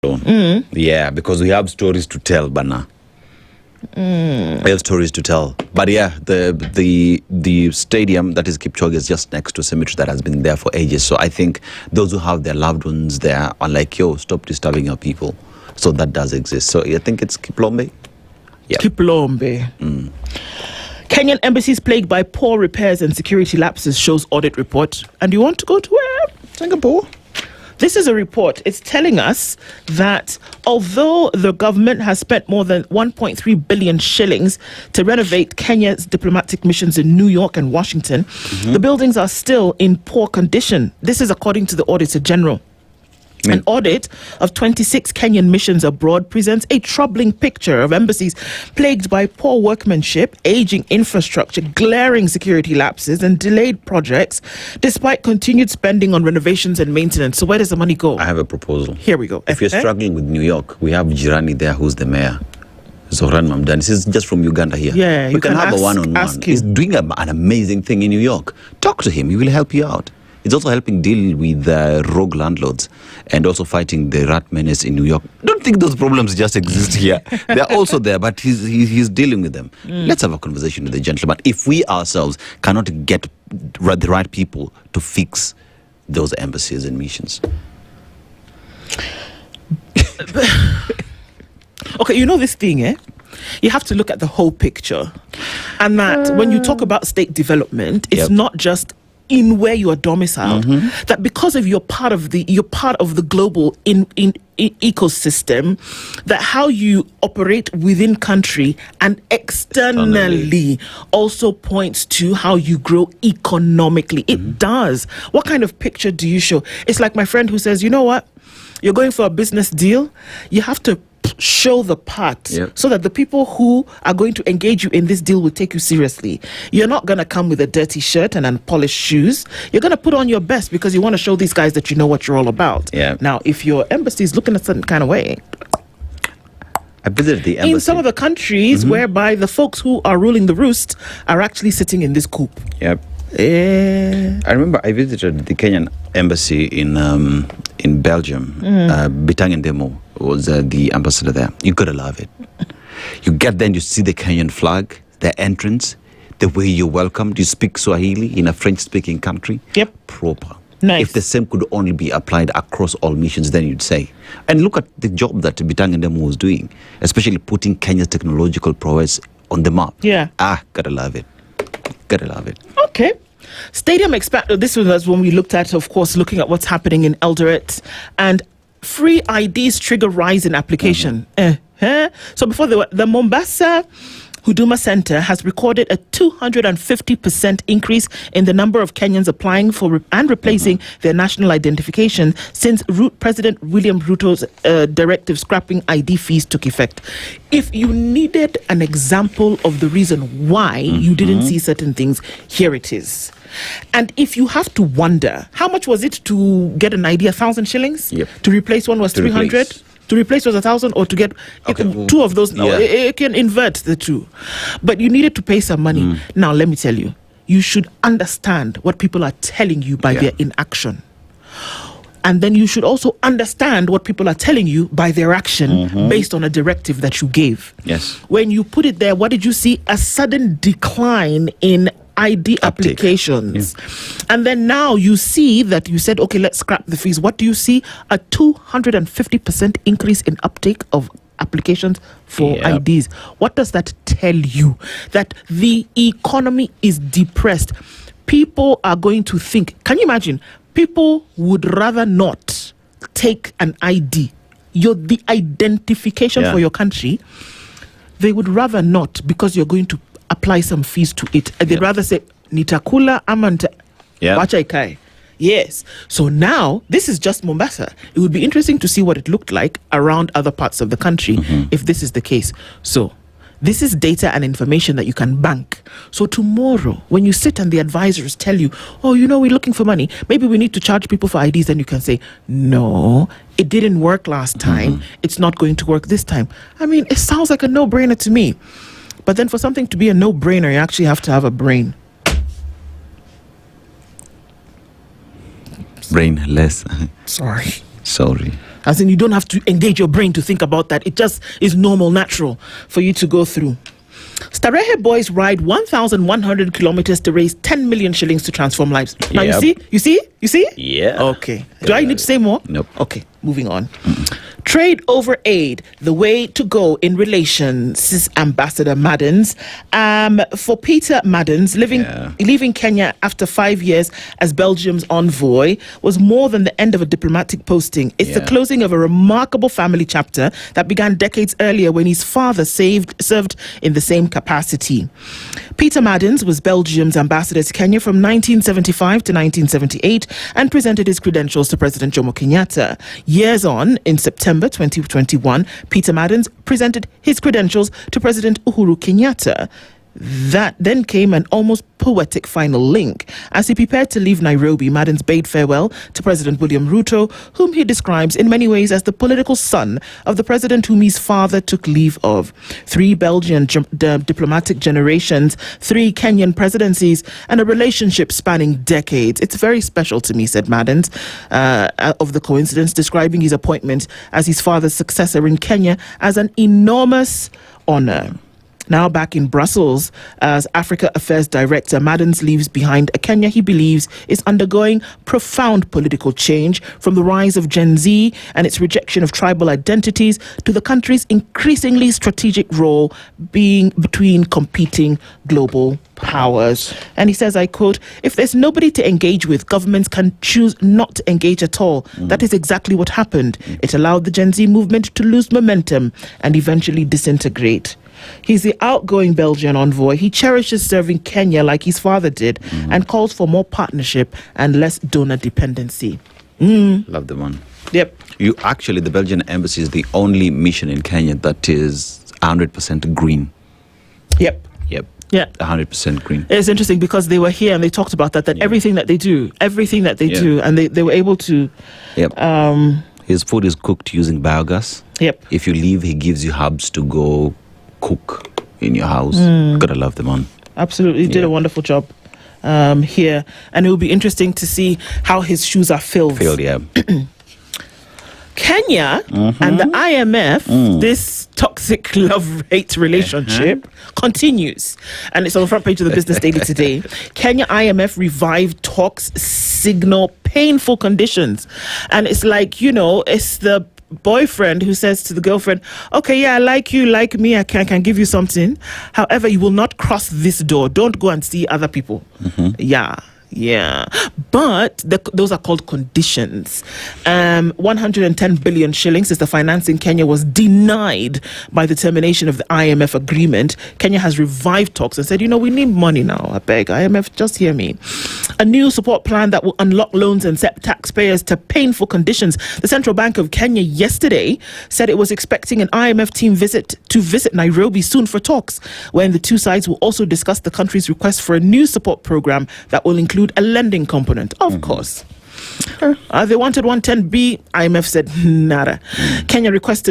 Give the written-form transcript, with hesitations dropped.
Yeah, because we have stories to tell, Bana. We have stories to tell. But yeah, the stadium that is Kipchoge is just next to a cemetery that has been there for ages. So I think those who have their loved ones there are like, yo, stop disturbing your people. So that does exist. So I think it's Kiplombe. Yeah. Kiplombe. Kenyan embassies plagued by poor repairs and security lapses, shows audit report. And you want to go to where? Singapore. This is a report. It's telling us that although the government has spent more than 1.3 billion shillings to renovate Kenya's diplomatic missions in New York and Washington, the buildings are still in poor condition. This is according to the Auditor General. An audit of 26 Kenyan missions abroad presents a troubling picture of embassies plagued by poor workmanship, aging infrastructure, glaring security lapses, and delayed projects, despite continued spending on renovations and maintenance. So where does the money go? I have a proposal. Here we go. If you're struggling with New York, we have Jirani there who's the mayor. Zohran Mamdani. This is just from Uganda here. Yeah, you can have a one-on-one. He's doing an amazing thing in New York. Talk to him. He will help you out. It's also helping deal with rogue landlords and also fighting the rat menace in New York. Don't think those problems just exist here. They're also there, but he's dealing with them. Let's have a conversation with the gentleman. If we ourselves cannot get the right people to fix those embassies and missions. Okay, you know this thing, eh? You have to look at the whole picture. And that when you talk about state development, it's not just in where you are domiciled, that because of you're part of the global ecosystem, that how you operate within country and externally also points to how you grow economically. It does. What kind of picture do you show? It's like my friend who says, you know what? You're going for a business deal. You have to show the part so that the people who are going to engage you in this deal will take you seriously. You're not going to come with a dirty shirt and unpolished shoes. You're going to put on your best because you want to show these guys that you know what you're all about. Now, if your embassy is looking a certain kind of way, I visited the embassy in some of the countries whereby the folks who are ruling the roost are actually sitting in this coop. I remember I visited the Kenyan embassy in Belgium. Bitang Ndemo was the ambassador there. You gotta love it. You get there and you see the Kenyan flag, the entrance, the way you're welcomed. You speak Swahili in a French-speaking country. Proper. Nice. If the same could only be applied across all missions, then you'd say. And look at the job that Bitang Ndemo was doing, especially putting Kenya's technological prowess on the map. Gotta love it. Gotta love it. Okay. Stadium expand. This was when we looked at, of course, looking at what's happening in Eldoret, and free IDs trigger rise in application. So before the Mombasa Huduma Center has recorded a 250% increase in the number of Kenyans applying for and replacing their national identification since President William Ruto's directive scrapping ID fees took effect. If you needed an example of the reason why you didn't see certain things, here it is. And if you have to wonder, how much was it to get an ID? 1,000 shillings? To replace one was 300? To replace was 1,000, or to get two of those? No, it can invert the two. But you needed to pay some money. Now, let me tell you, you should understand what people are telling you by their inaction. And then you should also understand what people are telling you by their action based on a directive that you gave. When you put it there, what did you see? A sudden decline in ID applications. And then now you see that you said, okay, let's scrap the fees. What do you see? A 250% increase in uptake of applications for IDs. What does that tell you? That the economy is depressed. People are going to think, can you imagine? People would rather not take an ID, the identification for your country. They would rather not, because you're going to apply some fees to it. They'd rather say, nitakula amanta wacha ikae. Yes. So now, this is just Mombasa. It would be interesting to see what it looked like around other parts of the country if this is the case. So this is data and information that you can bank. So tomorrow, when you sit and the advisors tell you, oh, you know, we're looking for money, maybe we need to charge people for IDs, then you can say, no, it didn't work last time. It's not going to work this time. I mean, it sounds like a no-brainer to me. But then for something to be a no-brainer, you actually have to have a brain. Brainless. Sorry. Sorry. As in, you don't have to engage your brain to think about that. It just is normal, natural for you to go through. Starehe boys ride 1,100 kilometers to raise 10 million shillings to transform lives. Now, Yep. you see? Yeah. Okay. Do I need to say more? Nope. Okay, moving on. Trade over aid, the way to go in relations, says Ambassador Maddens. For Peter Maddens, leaving Kenya after 5 years as Belgium's envoy was more than the end of a diplomatic posting. It's the closing of a remarkable family chapter that began decades earlier when his father served in the same capacity. Peter Maddens was Belgium's ambassador to Kenya from 1975 to 1978 and presented his credentials to President Jomo Kenyatta. Years on, in September 2021, Peter Maddens presented his credentials to President Uhuru Kenyatta. That then came an almost poetic final link. As he prepared to leave Nairobi, Maddens bade farewell to President William Ruto, whom he describes in many ways as the political son of the president whom his father took leave of. 3 Belgian diplomatic generations, 3 Kenyan presidencies, and a relationship spanning decades. It's very special to me, said Maddens, of the coincidence, describing his appointment as his father's successor in Kenya as an enormous honor. Now back in Brussels, as Africa Affairs Director, Maddens leaves behind a Kenya he believes is undergoing profound political change, from the rise of Gen Z and its rejection of tribal identities to the country's increasingly strategic role being between competing global powers. And he says, I quote, "If there's nobody to engage with, governments can choose not to engage at all. That is exactly what happened. It allowed the Gen Z movement to lose momentum and eventually disintegrate." He's the outgoing Belgian envoy. He cherishes serving Kenya like his father did and calls for more partnership and less donor dependency. Love the one. Yep. The Belgian embassy is the only mission in Kenya that is 100% green. Yep. Yeah. 100% green. It's interesting because they were here and they talked about that everything that they do, and they were able to... His food is cooked using biogas. Yep. If you leave, he gives you hubs to go cook in your house. Gotta love the man. Absolutely. He did a wonderful job here. And it will be interesting to see how his shoes are filled. Kenya and the IMF, this toxic love-hate relationship continues. And it's on the front page of the Business Daily today. Kenya IMF revived talks, signal painful conditions. And it's like, it's the boyfriend who says to the girlfriend, okay, I like you, like me, I can give you something. However, you will not cross this door. Don't go and see other people. Yeah. But those are called conditions. 110 billion shillings is the financing Kenya was denied by the termination of the IMF agreement. Kenya has revived talks and said, we need money now. I beg, IMF, just hear me. A new support plan that will unlock loans and set taxpayers to painful conditions. The Central Bank of Kenya yesterday said it was expecting an IMF team to visit Nairobi soon for talks, wherein the two sides will also discuss the country's request for a new support program that will include a lending component, of course. They wanted 110B. IMF said nada. Kenya requested